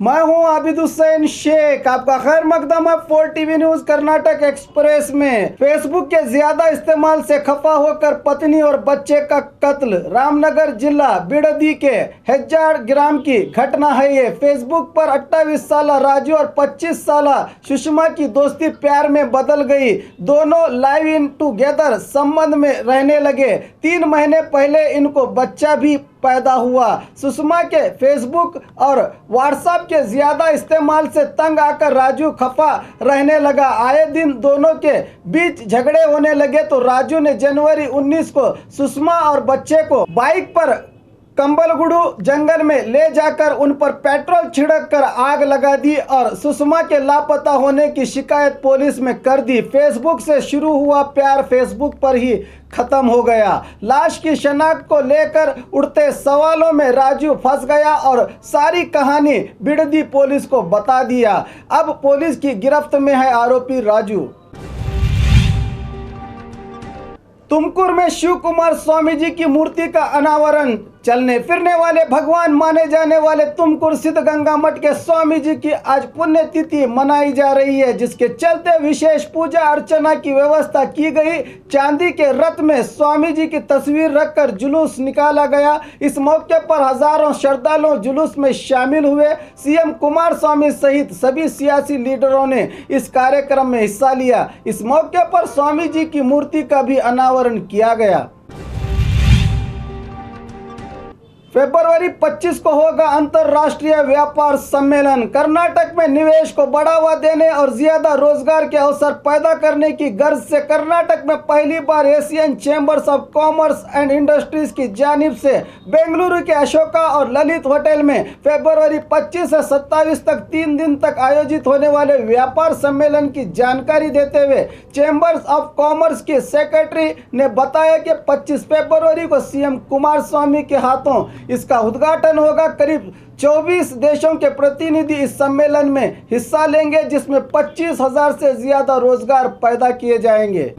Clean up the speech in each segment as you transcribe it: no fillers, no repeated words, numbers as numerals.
मैं हूं आबिद हुसैन शेख, आपका खैर मकदम है 4 टीवी न्यूज कर्नाटक एक्सप्रेस में। फेसबुक के ज्यादा इस्तेमाल से खफा होकर पत्नी और बच्चे का कत्ल। रामनगर जिला बिड़दी के हेज्जाड़ ग्राम की घटना है ये। फेसबुक पर 28 साल राजू और 25 साल सुषमा की दोस्ती प्यार में बदल गई। दोनों लाइव इन टुगेदर संबंध में रहने लगे। 3 महीने पहले इनको बच्चा भी पैदा हुआ। सुषमा के फेसबुक और व्हाट्सएप के ज्यादा इस्तेमाल से तंग आकर राजू खफा रहने लगा। आए दिन दोनों के बीच झगड़े होने लगे तो राजू ने जनवरी 19 को सुषमा और बच्चे को बाइक पर कंबलगुड़ू जंगल में ले जाकर उन पर पेट्रोल छिड़क कर आग लगा दी और सुषमा के लापता होने की शिकायत पुलिस में कर दी। फेसबुक से शुरू हुआ प्यार फेसबुक पर ही खत्म हो गया। लाश की शनाख्त को लेकर उठते सवालों में राजू फंस गया और सारी कहानी बिड़दी पुलिस को बता दिया। अब पुलिस की गिरफ्त में है आरोपी राजू। तुमकुर में शिव कुमार स्वामी जी की मूर्ति का अनावरण। चलने फिरने वाले भगवान माने जाने वाले तुमकुर सिद्ध गंगा मठ के स्वामी जी की आज पुण्यतिथि मनाई जा रही है, जिसके चलते विशेष पूजा अर्चना की व्यवस्था की गई। चांदी के रथ में स्वामी जी की तस्वीर रखकर जुलूस निकाला गया। इस मौके पर हजारों श्रद्धालु जुलूस में शामिल हुए। सीएम कुमार स्वामी सहित सभी सियासी लीडरों ने इस कार्यक्रम में हिस्सा लिया। इस मौके पर स्वामी जी की मूर्ति का भी अनावरण किया गया। फरवरी 25 को होगा अंतर्राष्ट्रीय व्यापार सम्मेलन। कर्नाटक में निवेश को बढ़ावा देने और ज्यादा रोजगार के अवसर पैदा करने की गर्ज से कर्नाटक में पहली बार Asian chambers of commerce and industries की जानिब से बेंगलुरु के अशोका और ललित होटल में फरवरी 25 से 27 तक 3 दिन तक आयोजित होने वाले व्यापार सम्मेलन की जानकारी देते हुए चैम्बर्स ऑफ कॉमर्स के सेक्रेटरी ने बताया कि 25 फरवरी को सीएम कुमार स्वामी के हाथों इसका उद्घाटन होगा। करीब 24 देशों के प्रतिनिधि इस सम्मेलन में हिस्सा लेंगे, जिसमें 25,000 से ज्यादा रोजगार पैदा किए जाएंगे।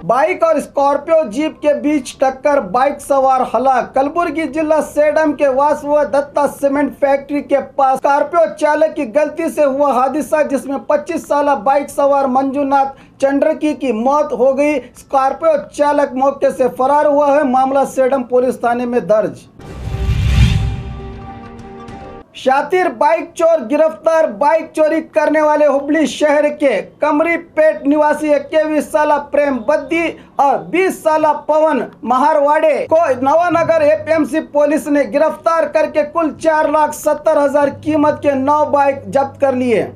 बाइक और स्कॉर्पियो जीप के बीच टक्कर, बाइक सवार हलाक। कलबुर्गी जिला सेडम के वासव दत्ता सीमेंट फैक्ट्री के पास स्कॉर्पियो चालक की गलती से हुआ हादसा, जिसमें 25 साल बाइक सवार मंजुनाथ चंद्रकी की मौत हो गई। स्कॉर्पियो चालक मौके से फरार हुआ है। मामला सेडम पुलिस थाने में दर्ज। शातिर बाइक चोर गिरफ्तार। बाइक चोरी करने वाले हुबली शहर के कमरीपेट निवासी 21 साल प्रेम बद्दी और 20 साल पवन महारवाड़े को नवानगर एपीएमसी पुलिस ने गिरफ्तार करके कुल 4,70,000 कीमत के 9 बाइक जब्त कर लिए।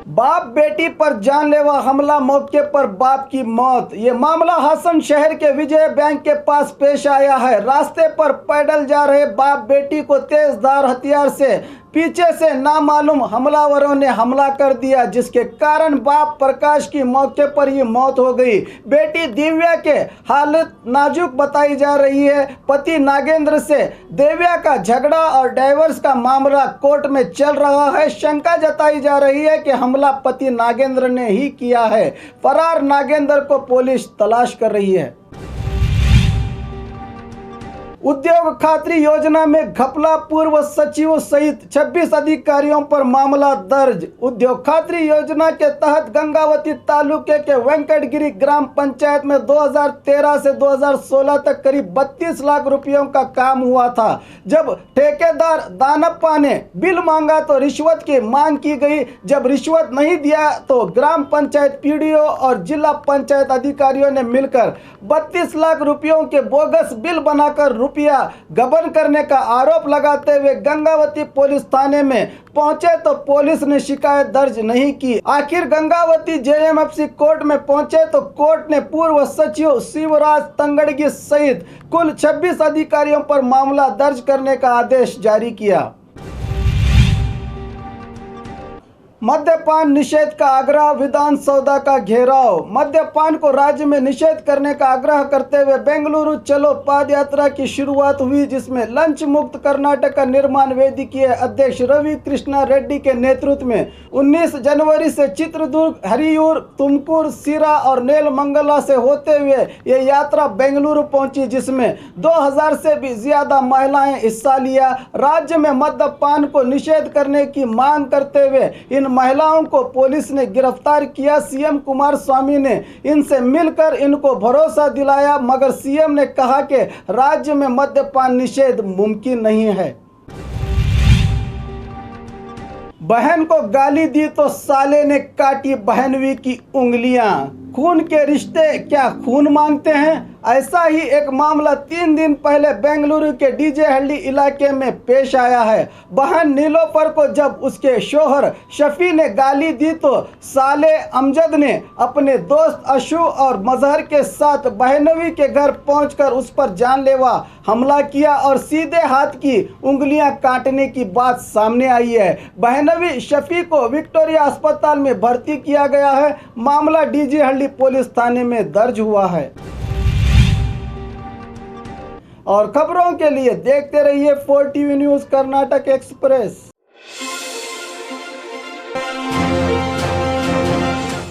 बाप बेटी पर जानलेवा हमला, मौके पर बाप की मौत। ये मामला हसन शहर के विजय बैंक के पास पेश आया है। रास्ते पर पैदल जा रहे बाप बेटी को तेजधार हथियार से पीछे से नामालूम हमलावरों ने हमला कर दिया, जिसके कारण बाप प्रकाश की मौके पर ही मौत हो गई। बेटी दिव्या के हालत नाजुक बताई जा रही है। पति नागेंद्र से दिव्या का झगड़ा और डाइवोर्स का मामला कोर्ट में चल रहा है। शंका जताई जा रही है कि हमला पति नागेंद्र ने ही किया है। फरार नागेंद्र को पुलिस तलाश कर रही है। उद्योग खात्री योजना में घपला, पूर्व सचिव सहित 26 अधिकारियों पर मामला दर्ज। उद्योग खात्री योजना के तहत गंगावती तालुके के वेंकटगिरी ग्राम पंचायत में 2013 से 2016 तक करीब 32 लाख रुपयों का काम हुआ था। जब ठेकेदार दानप्पा ने बिल मांगा तो रिश्वत की मांग की गई। जब रिश्वत नहीं दिया तो ग्राम पंचायत पीडीओ और जिला पंचायत अधिकारियों ने मिलकर 32 लाख रुपयों के बोगस बिल बनाकर रुपया गबन करने का आरोप लगाते हुए गंगावती पुलिस थाने में पहुंचे तो पुलिस ने शिकायत दर्ज नहीं की। आखिर गंगावती जेएमएफसी कोर्ट में पहुंचे तो कोर्ट ने पूर्व सचिव शिवराज तंगड़गी सहित कुल 26 अधिकारियों पर मामला दर्ज करने का आदेश जारी किया। मद्यपान निषेध का आग्रह, विधान सौदा का घेराव। मद्यपान को राज्य में निषेध करने का आग्रह करते हुए बेंगलुरु चलो पद यात्रा की शुरुआत हुई, जिसमें लंच मुक्त कर्नाटक का निर्माण वेदिकीय अध्यक्ष रवि कृष्णा रेड्डी के नेतृत्व में 19 जनवरी से चित्रदुर्ग, हरियूर, तुमकुर, सिरा और नेलमंगला से होते हुए ये यात्रा बेंगलुरु पहुंची, जिसमें 2000 से भी ज्यादा महिलाएं हिस्सा लिया। राज्य में मद्यपान को निषेध करने की मांग करते हुए इन महिलाओं को पुलिस ने गिरफ्तार किया। सीएम कुमारस्वामी ने इनसे मिलकर इनको भरोसा दिलाया, मगर सीएम ने कहा कि राज्य में मद्यपान निषेध मुमकिन नहीं है। बहन को गाली दी तो साले ने काटी बहनवी की उंगलियां। खून के रिश्ते क्या खून मांगते हैं? ऐसा ही एक मामला 3 दिन पहले बेंगलुरु के डीजे हल्ली इलाके में पेश आया है। बहन नीलोफर को जब उसके शोहर शफी ने गाली दी तो साले अमजद ने अपने दोस्त अशु और मजहर के साथ बहनवी के घर पहुंचकर उस पर जानलेवा हमला किया और सीधे हाथ की उंगलियां काटने की बात सामने आई है। बहनवी शफी को विक्टोरिया अस्पताल में भर्ती किया गया है। मामला डीजे हल्ली पुलिस थाने में दर्ज हुआ है। और खबरों के लिए देखते रहिए 4 टीवी न्यूज़ कर्नाटक एक्सप्रेस।